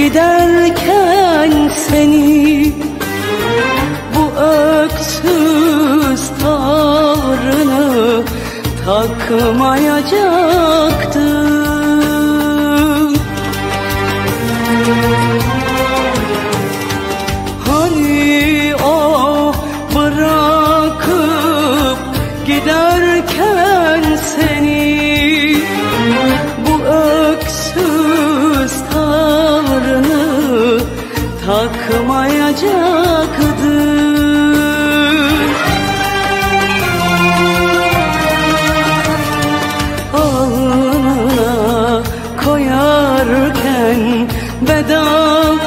giderken seni, bu öksüz tavrını takmayacaktım. Hani o bırakıp giderken seni, bu öksüz tavrını takmayacaktım. Alnına koyarken veda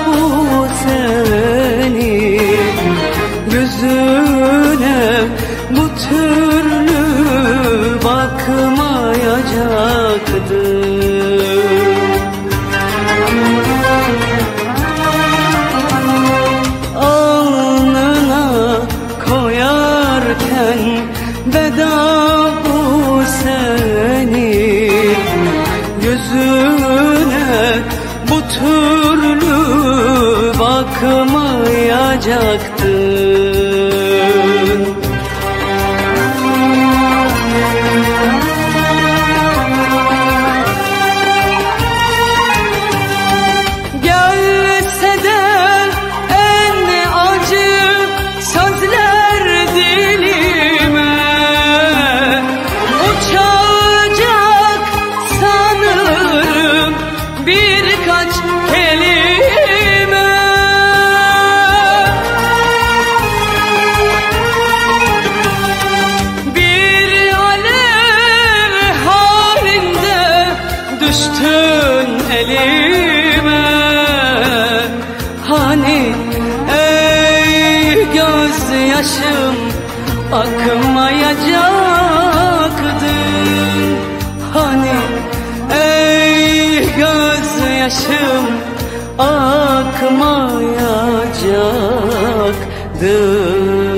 bu seni, yüzüne bu türlü bakmayacaktım. Alnına koyarken veda bu seni, yüzüne bu türlü bakmayacaktın. Gelse de en acı sözler dilime, uçacak sanırım birkaç kelime. Bir alev halinde düştün elime. Hani ey gözyaşım akmayacaktın, hani ey gözyaşım akmayacaktın.